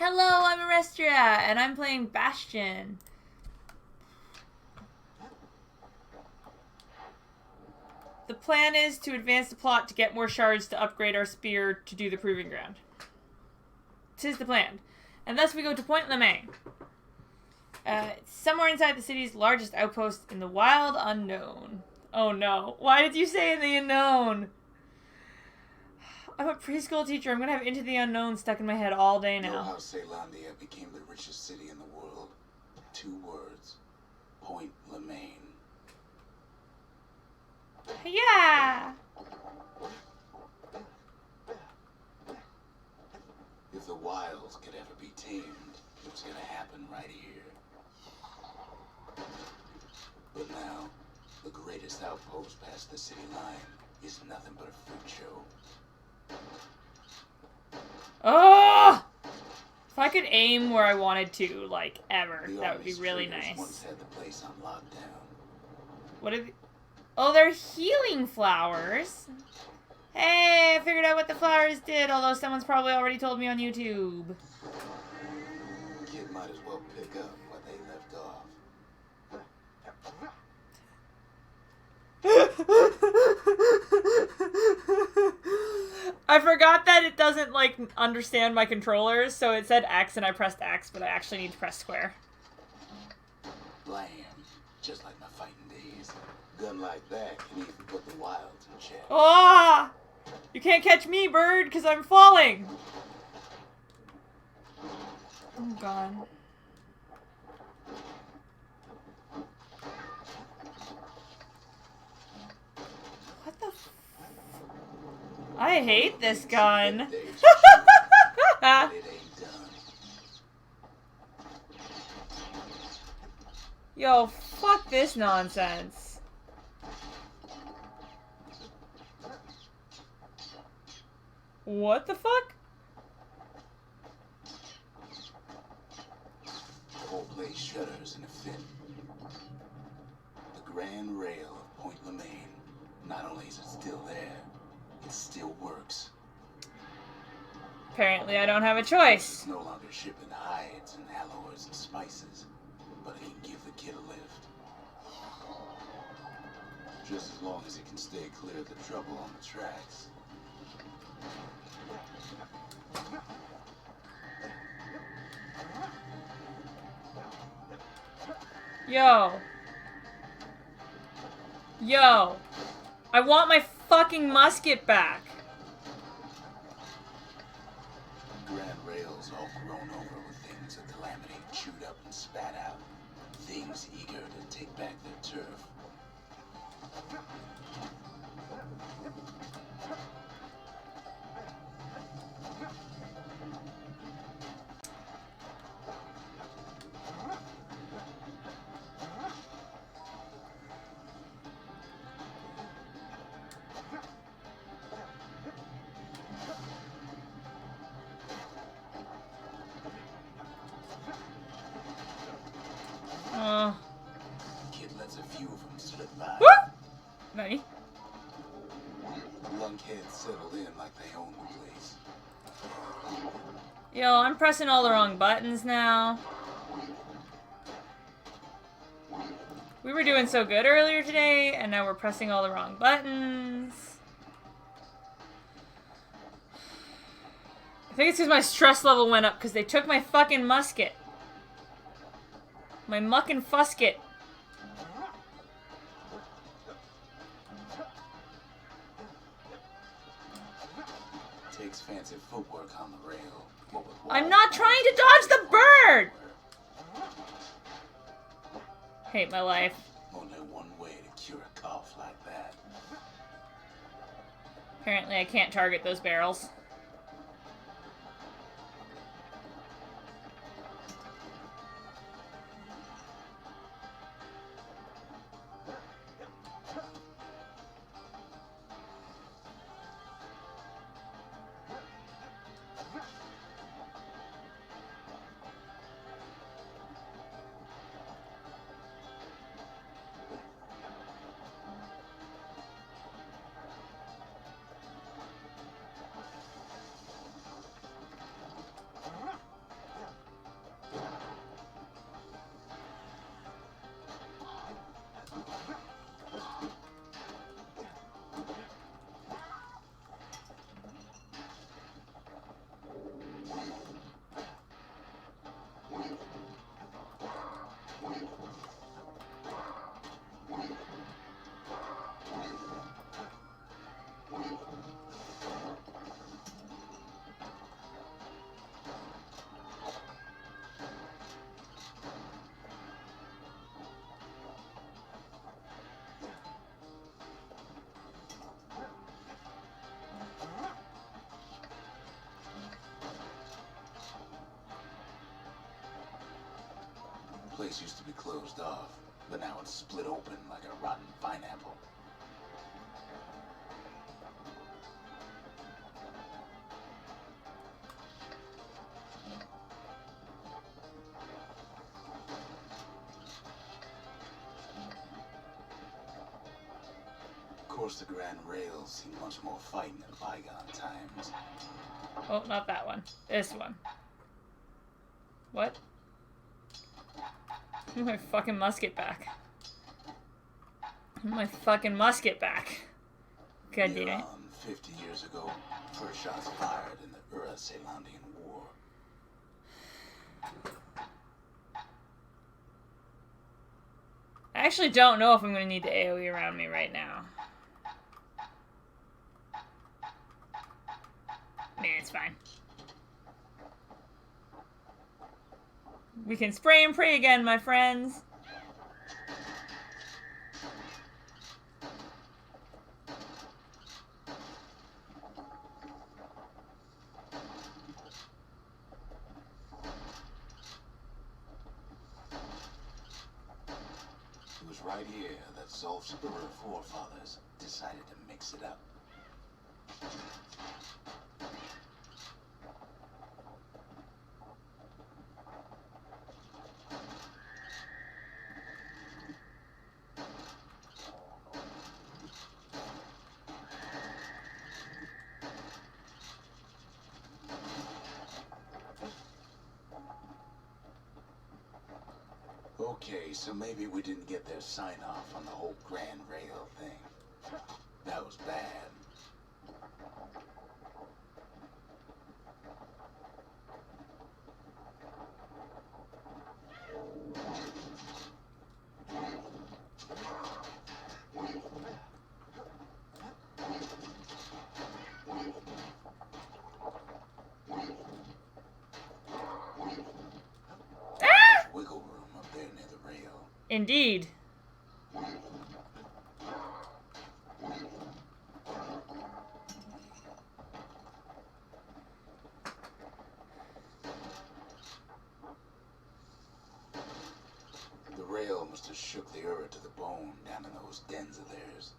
Hello, I'm Orestria, and I'm playing Bastion. The plan is to advance the plot to get more shards to upgrade our spear to do the proving ground. 'Tis the plan. And thus we go to Point Lemaine. Somewhere inside the city's largest outpost in the wild unknown. Oh no. Why did you say in the unknown? I'm a preschool teacher. I'm gonna have Into the Unknown stuck in my head all day now. Know how Ceylandia became the richest city in the world? 2 words. Point Lemaine. Yeah! If the wilds could ever be tamed, it was gonna happen right here. But now, the greatest outpost past the city line is nothing but a fruit show. Oh! If I could aim where I wanted to, like, ever, that would be really nice. Once had the place on lockdown. What are Oh, they're healing flowers. Hey, I figured out what the flowers did, although someone's probably already told me on YouTube. Kid might as well pick up what they left off. I forgot that it doesn't, like, understand my controllers, so it said X and I pressed X, but I actually need to press square. Blam. Just like my fighting days. Gun like that can even put the wilds in check. Ah! You can't catch me, bird, because I'm falling! Oh, God. What the f... I hate this gun. Yo, fuck this nonsense. What the fuck? The whole place shudders in a fit. The grand rail of Point Lemaine. Not only is it still there, it still works. Apparently I don't have a choice. It's no longer shipping hides and alloys and spices, but it can give the kid a lift. Just as long as it can stay clear of the trouble on the tracks. Yo. Yo. I want my fucking musket back. Grand rails all grown over with things that Calamity chewed up and spat out. Things eager to take back their turf. Kid lets a few of them slip by. Woo! Nani? Lunkheads settled in like they own the place. Yo, I'm pressing all the wrong buttons now. We were doing so good earlier today, and now we're pressing all the wrong buttons. I think it's because my stress level went up because they took my fucking musket. My muckin' fusket. Takes fancy footwork on the rail. I'm not trying to dodge the bird! Hate my life. Only one way to cure a cough like that. Apparently I can't target those barrels. place used to be closed off, but now it's split open like a rotten pineapple. Of course, the Grand Rails seem much more fighting in bygone times. Oh, not that one. This one. What? Give me my fucking musket back. Give me my fucking musket back. God damn it. 50 years ago, first shots fired in the Orestria War. I actually don't know if I'm going to need the AoE around me right now. Nah, it's fine. We can spray and pray again, my friends. It was right here that Zolf's forefathers decided to mix it up. Okay, so maybe we didn't get their sign-off on the whole Grand Rail thing. That was bad. Wiggle room up there near the rail. Indeed. The rail must have shook the Ura to the bone down in those dens of theirs.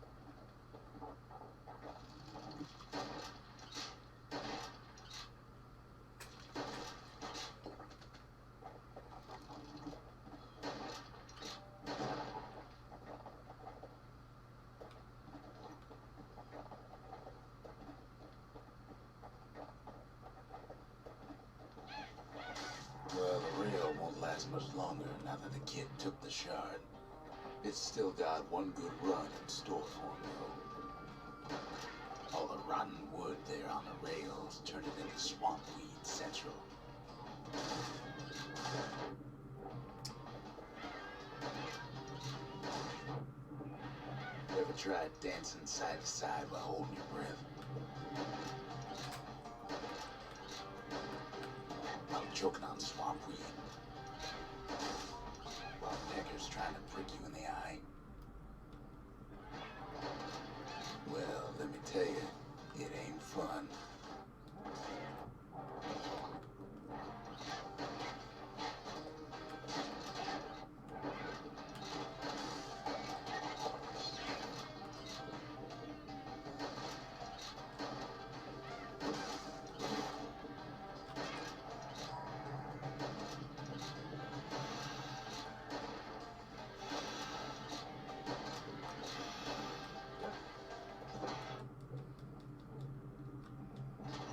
Well, the rail won't last much longer now that the kid took the shard. It's still got one good run in store for him, though. All the rotten wood there on the rails turned it into Swampweed Central. Ever tried dancing side to side while holding your breath? While choking on Swampweed. While Pecker's trying to prick you in the eye. Well, let me tell you, it ain't fun.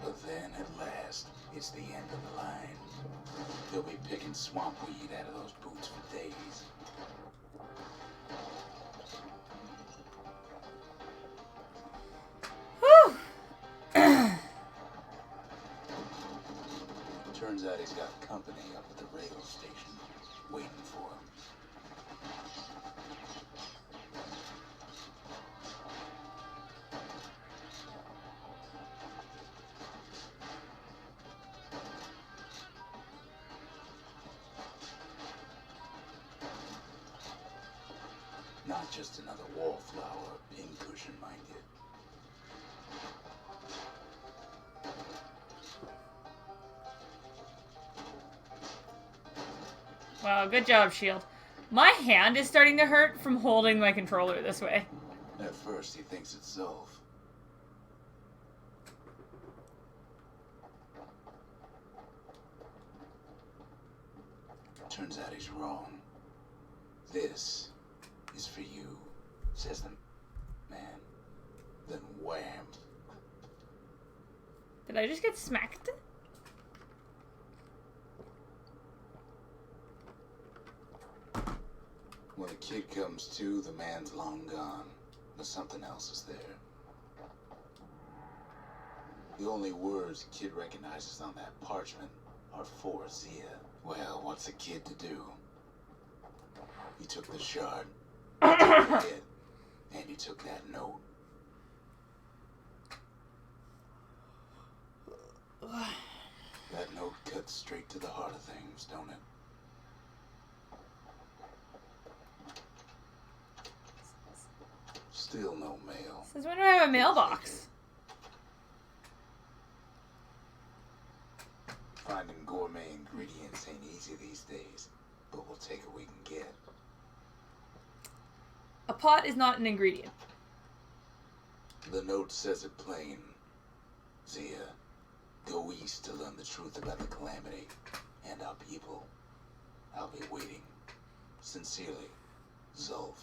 But then, at last, it's the end of the line. They'll be picking Swampweed out of those boots for days. Whew. Turns out he's got company up at the rail station, waiting for him. Not just another wallflower, pincushion minded. Wow, good job, Shield. My hand is starting to hurt from holding my controller this way. At first, he thinks it's Zolf. Turns out he's wrong. This is for you, says the man. Then wham. Did I just get smacked? When the kid comes to, the man's long gone. But something else is there. The only words the kid recognizes on that parchment are for Zia. Well, what's a kid to do? He took the shard, he took the head, and he took that note. That note cuts straight to the heart of things, don't it? Still no mail. Since when do I have a mailbox? Finding gourmet ingredients ain't easy these days, but we'll take what we can get. A pot is not an ingredient. The note says it plain. Zia, go east to learn the truth about the calamity and our people. I'll be waiting. Sincerely, Zolf.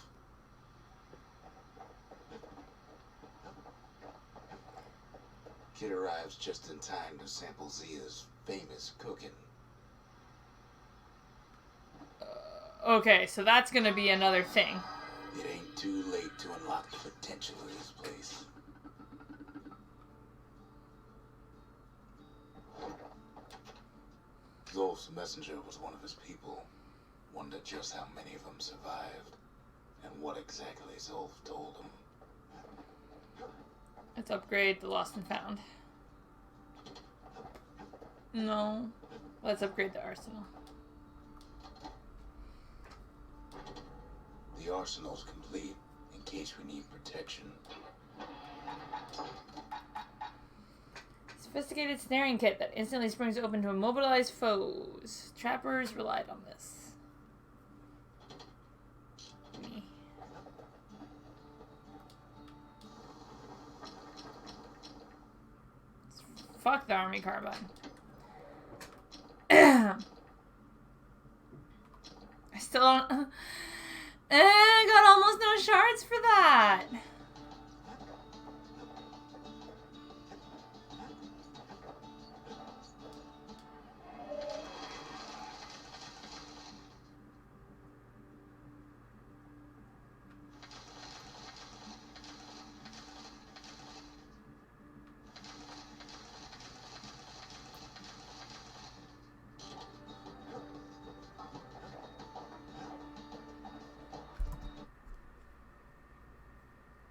Kid arrives just in time to sample Zia's famous cooking. Okay, so that's gonna be another thing. It ain't too late to unlock the potential of this place. Zolf's messenger was one of his people. Wondered just how many of them survived, and what exactly Zolf told him. Let's upgrade the Lost and Found. No. Let's upgrade the Arsenal. The arsenal's complete, in case we need protection. Sophisticated snaring kit that instantly springs open to immobilize foes. Trappers relied on this. Me. Fuck the army carbine. I still don't... I got almost no shards for that.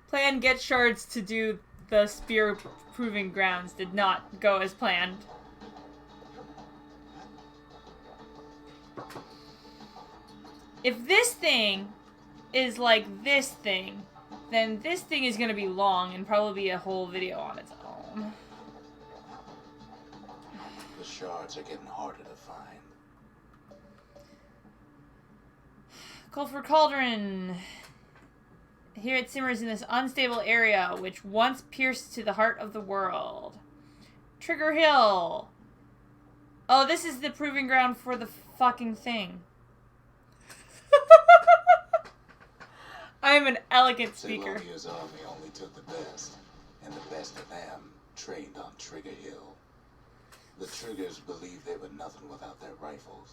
Plan get shards to do the spear proving grounds did not go as planned. If this thing is like this thing, then this thing is going to be long and probably be a whole video on its own. The shards are getting harder to find. Culford Cauldron. Here it simmers in this unstable area, which once pierced to the heart of the world. Trigger Hill. Oh, this is the proving ground for the fucking thing. I am an elegant speaker. Selonia's army only took the best, and the best of them trained on Trigger Hill. The Triggers believed they were nothing without their rifles.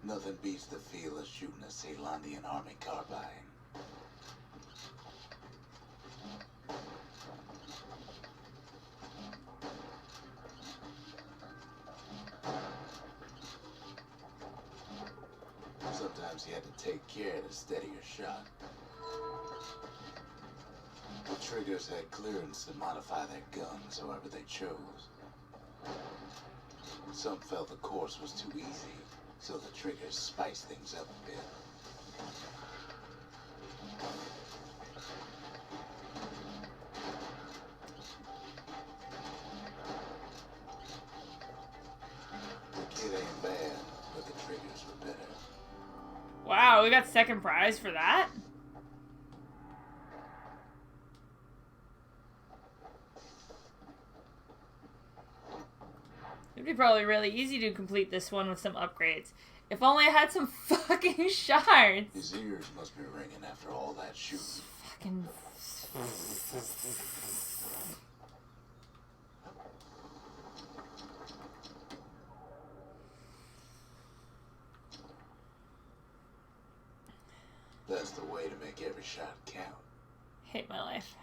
Nothing beats the feel of shooting a Ceylonian army carbine. Sometimes you had to take care to steady your shot. The Triggers had clearance to modify their guns however they chose. Some felt the course was too easy, so the Triggers spiced things up a bit. Wow, we got second prize for that? It'd be probably really easy to complete this one with some upgrades. If only I had some fucking shards. His ears must be ringing after all that shooting. Fucking... That's the way to make every shot count. Hate my life.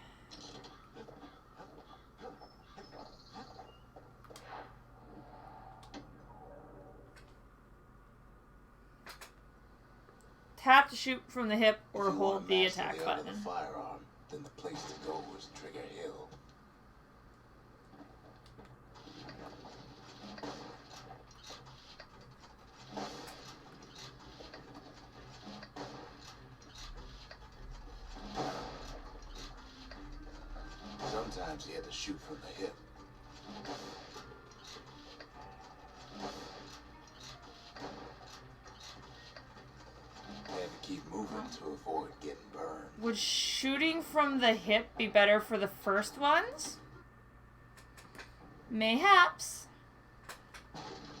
Tap to shoot from the hip or hold the attack button. The firearm, then the place to go was Trigger Hill. Sometimes he had to shoot from the hip. Keep moving to avoid getting burned. Would shooting from the hip be better for the first ones? Mayhaps.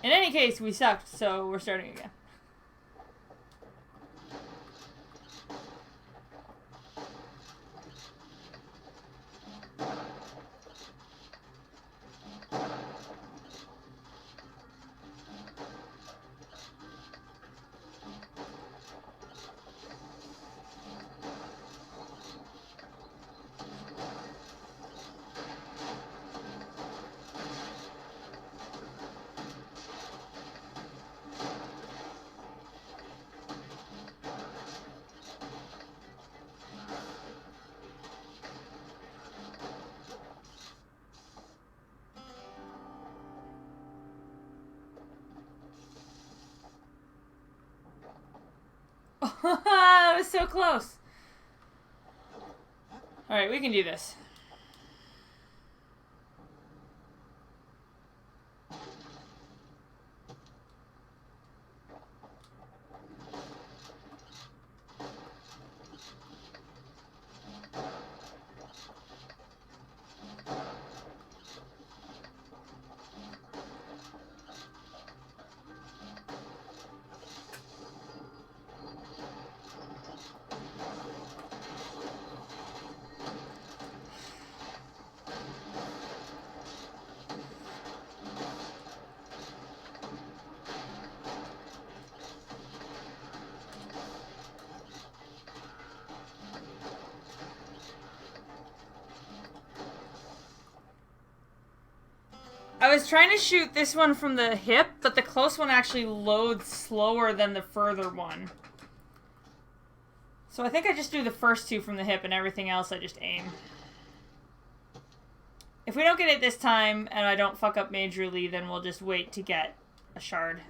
In any case, we sucked, so we're starting again. That was so close. Alright, we can do this. I was trying to shoot this one from the hip, but the close one actually loads slower than the further one. So I think I just do the first two from the hip and everything else I just aim. If we don't get it this time and I don't fuck up majorly, then we'll just wait to get a shard.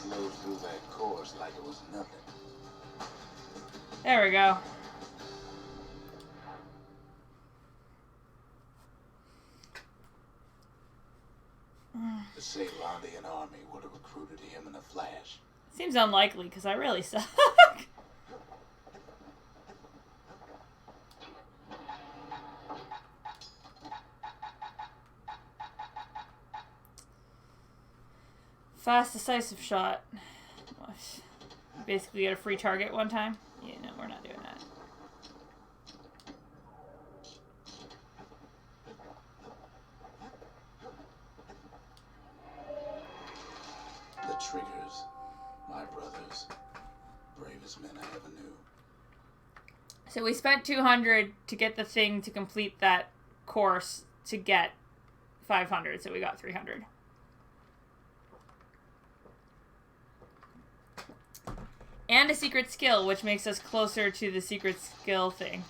Blow through that course like it was nothing. There we go. The Ceylondian army would have recruited him in a flash. Seems unlikely, because I really suck. Fast, decisive shot. Basically get a free target one time. Yeah, no, we're not doing that. The Triggers, my brothers, bravest men I ever knew. So we spent 200 to get the thing to complete that course to get 500, so we got 300. And a secret skill, which makes us closer to the secret skill thing.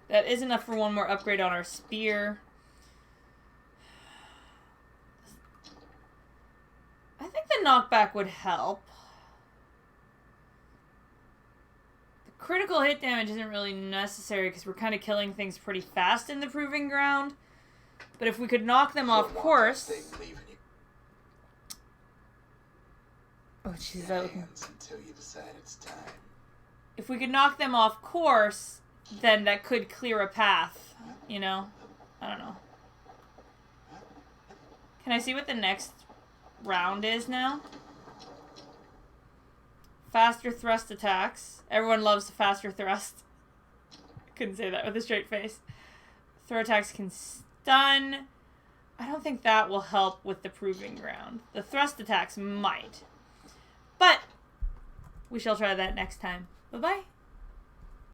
That is enough for one more upgrade on our spear. I think the knockback would help. The critical hit damage isn't really necessary because we're kind of killing things pretty fast in the Proving Ground. But if we could knock them off course... Oh, jeez, until you decide it's time. If we could knock them off course, then that could clear a path, you know? I don't know. Can I see what the next round is now? Faster thrust attacks. Everyone loves faster thrust. Couldn't say that with a straight face. Throw attacks can stun. I don't think that will help with the Proving Ground. The thrust attacks might. But we shall try that next time. Bye-bye.